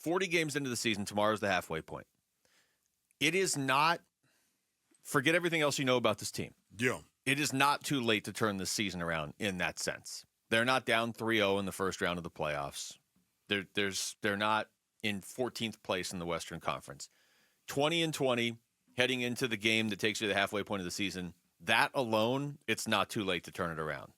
40 games into the season. Tomorrow's the halfway point. It is not, forget everything else you know about this team. Yeah. It is not too late to turn this season around in that sense. They're not down 3-0 in the first round of the playoffs. They're not in 14th place in the Western Conference. 20-20, heading into the game that takes you to the halfway point of the season, that alone, it's not too late to turn it around.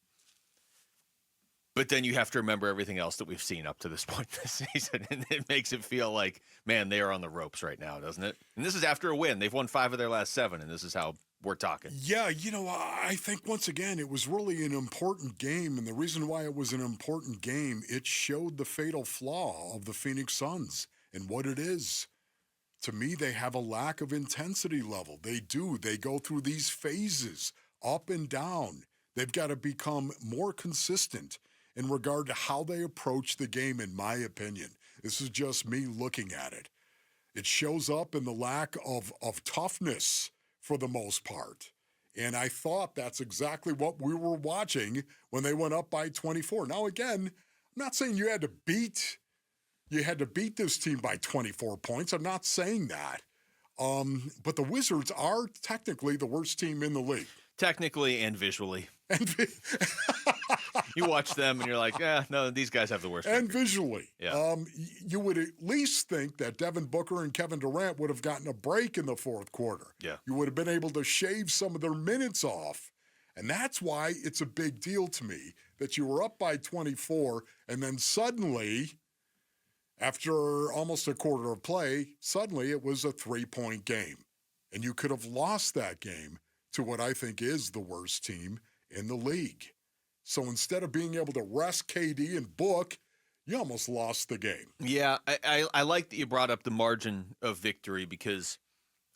But then you have to remember everything else that we've seen up to this point this season, and it makes it feel like, man, they are on the ropes right now, doesn't it? And this is after a win. They've won 5 of their last 7, and this is how we're talking. Yeah, I think once again, it was really an important game, and the reason why it was an important game, it showed the fatal flaw of the Phoenix Suns and what it is. To me, they have a lack of intensity level. They do. They go through these phases, up and down. They've got to become more consistent in regard to how they approach the game, in my opinion. This is just me looking at it. It shows up in the lack of toughness for the most part. And I thought that's exactly what we were watching when they went up by 24. Now, again, I'm not saying you had to beat this team by 24 points. I'm not saying that. But the Wizards are technically the worst team in the league. Technically and visually. You watch them and you're like, no, these guys have the worst. And visually. Yeah. You would at least think that Devin Booker and Kevin Durant would have gotten a break in the fourth quarter. Yeah. You would have been able to shave some of their minutes off. And that's why it's a big deal to me that you were up by 24 and then suddenly, after almost a quarter of play, suddenly it was a 3-point game. And you could have lost that game to what I think is the worst team in the league. So instead of being able to rest KD and Book, you almost lost the game. Yeah, I like that you brought up the margin of victory because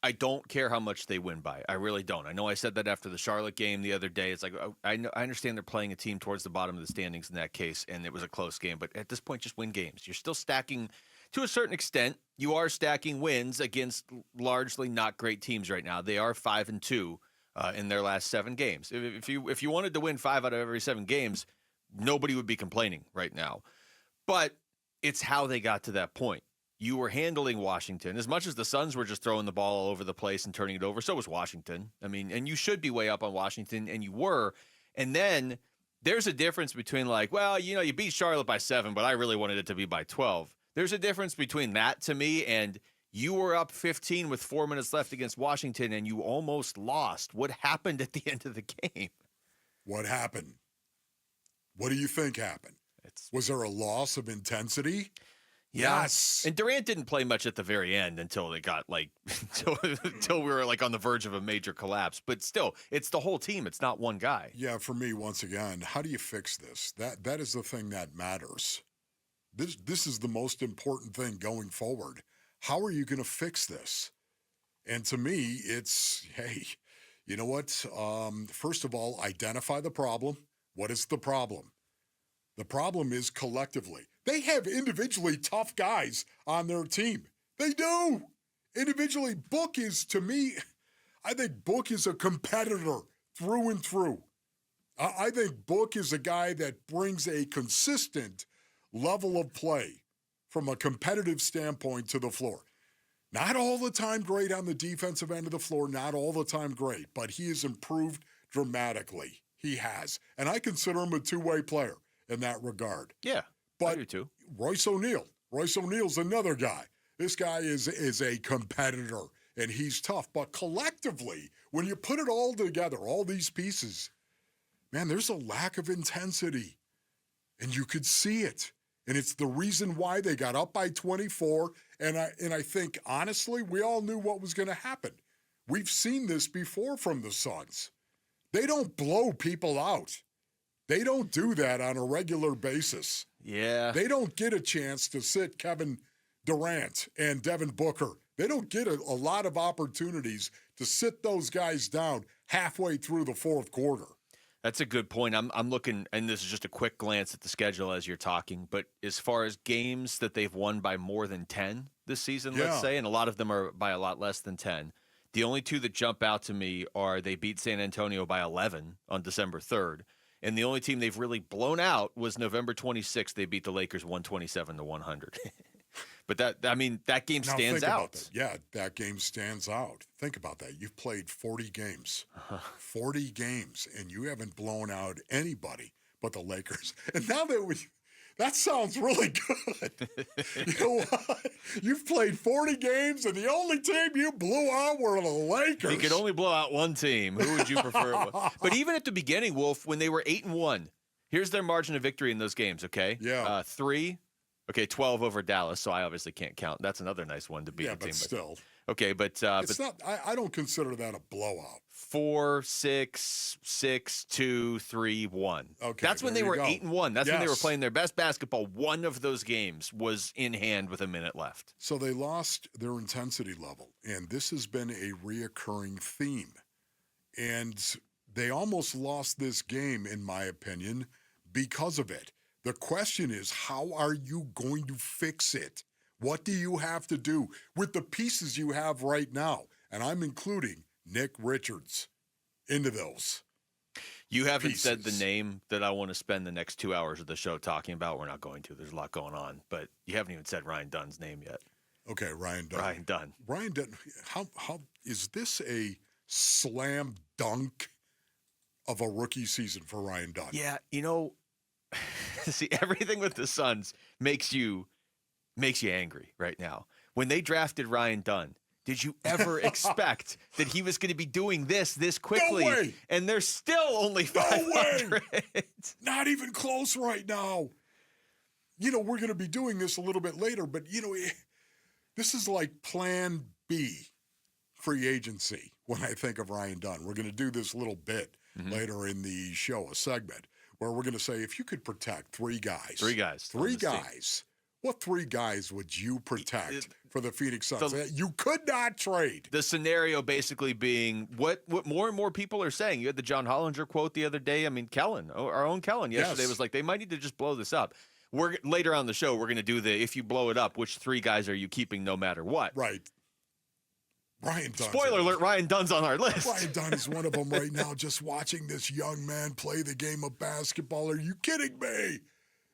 I don't care how much they win by. I really don't. I know I said that after the Charlotte game the other day. It's like, I understand they're playing a team towards the bottom of the standings in that case, and it was a close game. But at this point, just win games. You're still stacking, to a certain extent, you are stacking wins against largely not great teams right now. They are 5-2. In their last 7 games. If you wanted to win 5 out of every 7 games, nobody would be complaining right now. But it's how they got to that point. You were handling Washington. As much as the Suns were just throwing the ball all over the place and turning it over, so was Washington. I mean, and you should be way up on Washington, and you were. And then there's a difference between like, well, you beat Charlotte by 7, but I really wanted it to be by 12. There's a difference between that to me and you were up 15 with 4 minutes left against Washington, and you almost lost. What happened at the end of the game? What happened? What do you think happened? Was there a loss of intensity? Yeah. Yes. And Durant didn't play much at the very end until it got until we were like on the verge of a major collapse. But still, it's the whole team. It's not one guy. Yeah, for me, once again, how do you fix this? That is the thing that matters. This is the most important thing going forward. How are you going to fix this? And to me, it's, hey, you know what? First of all, identify the problem. What is the problem? The problem is collectively. They have individually tough guys on their team. They do. Individually, Book is, to me, I think Book is a competitor through and through. I think Book is a guy that brings a consistent level of play from a competitive standpoint to the floor. Not all the time great on the defensive end of the floor, not all the time great, but he has improved dramatically. He has. And I consider him a two-way player in that regard. Yeah, but I do too. Royce O'Neal's another guy. This guy is a competitor, and he's tough. But collectively, when you put it all together, all these pieces, man, there's a lack of intensity, and you could see it. And it's the reason why they got up by 24. And I think, honestly, we all knew what was going to happen. We've seen this before from the Suns. They don't blow people out. They don't do that on a regular basis. Yeah. They don't get a chance to sit Kevin Durant and Devin Booker. They don't get a lot of opportunities to sit those guys down halfway through the fourth quarter. That's a good point. I'm looking, and this is just a quick glance at the schedule as you're talking, but as far as games that they've won by more than 10 this season, let's say, and a lot of them are by a lot less than 10, the only two that jump out to me are they beat San Antonio by 11 on December 3rd, and the only team they've really blown out was November 26th. They beat the Lakers 127-100. But that game Now stands think about out. that. Yeah, that game stands out. Think about that. You've played 40 games. 40 games, and you haven't blown out anybody but the Lakers. And now that sounds really good. You know what? You've played 40 games, and the only team you blew out were the Lakers. You could only blow out one team. Who would you prefer? But even at the beginning, Wolf, when they were 8-1, here's their margin of victory in those games, okay? Yeah. 3. Okay, 12 over Dallas, so I obviously can't count. That's another nice one to beat a team. But still. Okay, but it's not. I don't consider that a blowout. 4, 6, 6, 2, 3, 1. Okay, that's when they were 8-1. That's when they were playing their best basketball. One of those games was in hand with a minute left. So they lost their intensity level, and this has been a reoccurring theme. And they almost lost this game, in my opinion, because of it. The question is, how are you going to fix it? What do you have to do with the pieces you have right now? And I'm including Nick Richards into those. You haven't said the name that I want to spend the next 2 hours of the show talking about. We're not going to. There's a lot going on. But you haven't even said Ryan Dunn's name yet. Okay, Ryan Dunn. Ryan Dunn. How is this a slam dunk of a rookie season for Ryan Dunn? Yeah, see, everything with the Suns makes you angry right now. When they drafted Ryan Dunn, did you ever expect that he was going to be doing this quickly? No way. And they're still only 500. Not even close right now. We're going to be doing this a little bit later, but, this is like plan B, free agency, when I think of Ryan Dunn. We're going to do this little bit later in the show, a segment, where we're going to say, if you could protect three guys. What 3 guys would you protect for the Phoenix Suns that you could not trade? The scenario basically being what more and more people are saying. You had the John Hollinger quote the other day. I mean, Kellen, our own Kellen yesterday was like, they might need to just blow this up. Later on the show, we're going to do if you blow it up, which 3 guys are you keeping no matter what? Right. Ryan Dunn. Spoiler alert, Ryan Dunn's on our list. Ryan Dunn is one of them right now, just watching this young man play the game of basketball. Are you kidding me?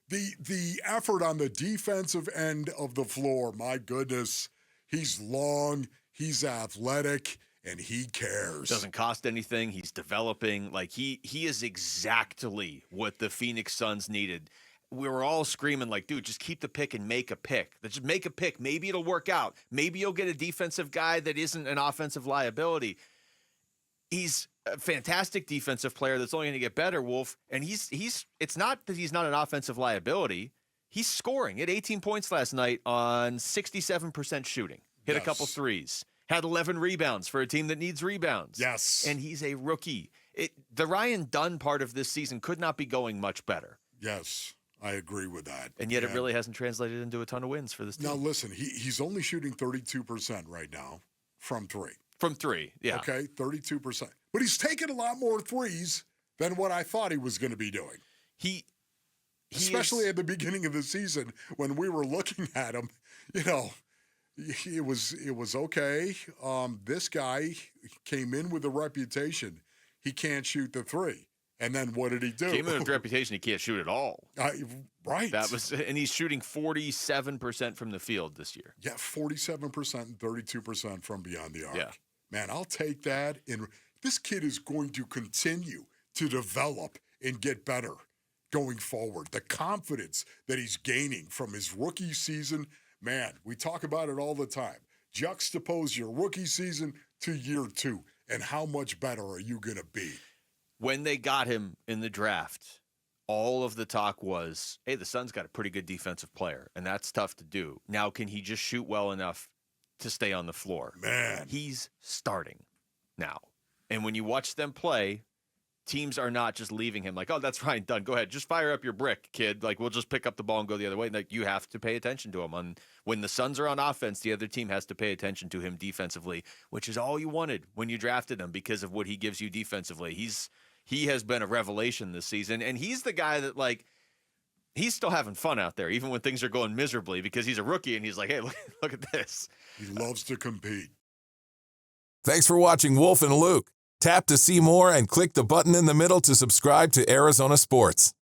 The effort on the defensive end of the floor, my goodness, he's long, he's athletic, and he cares. Doesn't cost anything. He's developing. Like he is exactly what the Phoenix Suns needed. We were all screaming like, dude, just keep the pick and make a pick. Just make a pick. Maybe it'll work out. Maybe you'll get a defensive guy that isn't an offensive liability. He's a fantastic defensive player that's only going to get better, Wolf. And it's not that he's not an offensive liability. He's scoring. He had 18 points last night on 67% shooting. Hit a couple threes. Had 11 rebounds for a team that needs rebounds. Yes. And he's a rookie. The Ryan Dunn part of this season could not be going much better. Yes, I agree with that. And yet it really hasn't translated into a ton of wins for this team. Now, listen, he's only shooting 32% right now from 3. From 3, yeah. Okay, 32%. But he's taken a lot more threes than what I thought he was going to be doing. Especially at the beginning of the season when we were looking at him, it was okay. This guy came in with a reputation. He can't shoot the 3. And then what did he do? Came in with a reputation he can't shoot at all. Right. And he's shooting 47% from the field this year. Yeah, 47% and 32% from beyond the arc. Yeah. Man, I'll take that. And this kid is going to continue to develop and get better going forward. The confidence that he's gaining from his rookie season, man, we talk about it all the time. Juxtapose your rookie season to year 2, and how much better are you going to be? When they got him in the draft, all of the talk was, hey, the Suns got a pretty good defensive player, and that's tough to do. Now, can he just shoot well enough to stay on the floor? Man. He's starting now. And when you watch them play, teams are not just leaving him like, oh, that's Ryan Dunn. Go ahead. Just fire up your brick, kid. Like, we'll just pick up the ball and go the other way. Like, you have to pay attention to him. When the Suns are on offense, the other team has to pay attention to him defensively, which is all you wanted when you drafted him because of what he gives you defensively. He has been a revelation this season, and he's the guy that, like, he's still having fun out there, even when things are going miserably, because he's a rookie, and he's like, hey, look at this. He loves to compete. Thanks for watching Wolf and Luke. Tap to see more and click the button in the middle to subscribe to Arizona Sports.